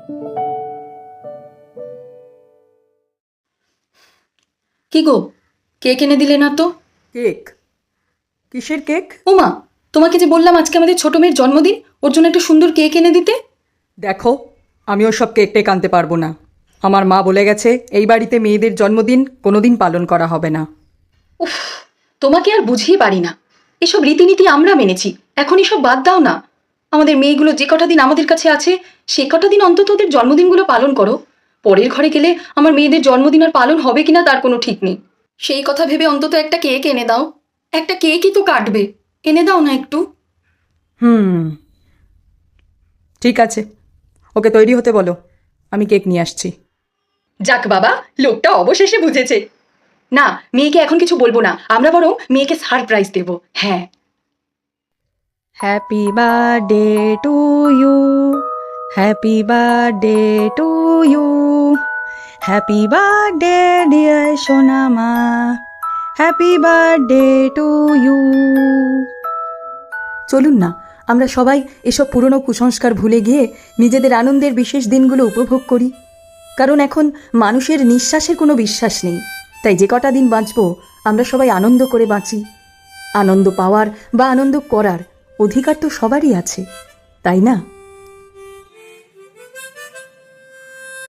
কি গো, কেক এনে দিলে না তো? কেক? কিসের কেক? ওমা, তোমাকে যে বললাম আজকে আমাদের ছোট মেয়ের জন্মদিন, ওর জন্য একটা সুন্দর কেক এনে দিতে। দেখো, আমি ওসব কেক টেক আনতে পারবো না। আমার মা বলে গেছে এই বাড়িতে মেয়েদের জন্মদিন কোনোদিন পালন করা হবে না। উফ, তোমাকে আর বুঝিয়ে পারি না। এসব রীতিনীতি আমরা মেনেছি, এখন এসব বাদ দাও না। আমাদের মেয়েগুলো যে কটা দিন আমাদের কাছে আছে, সে কটা দিন অন্তত ওদের জন্মদিনগুলো পালন করো। পরের ঘরে গেলে আমার মেয়েদের জন্মদিন আর পালন হবে কিনা তার কোনো ঠিক নেই। সেই কথা ভেবে অন্তত একটা কেক এনে দাও। একটা কেকই তো কাটবে, এনে দাও না একটু। ঠিক আছে, ওকে তৈরি হতে বলো, আমি কেক নিয়ে আসছি। যাক বাবা, লোকটা অবশেষে বুঝেছে। না, মেয়েকে এখন কিছু বলবো না, আমরা বরং মেয়েকে সারপ্রাইজ দেবো। হ্যাঁ, happy birthday to you, happy birthday to you, happy birthday dear Sonama, happy birthday to you. চলুন না, আমরা সবাই এসব পুরনো কুসংস্কার ভুলে গিয়ে নিজেদের আনন্দের বিশেষ দিনগুলো উপভোগ করি। কারণ এখন মানুষের নিঃশ্বাসের কোনো বিশ্বাস নেই, তাই যে কটা দিন বাঁচব আমরা সবাই আনন্দ করে বাঁচি। আনন্দ পাওয়ার বা আনন্দ করার অধিকার তো সবারই আছে, তাই না?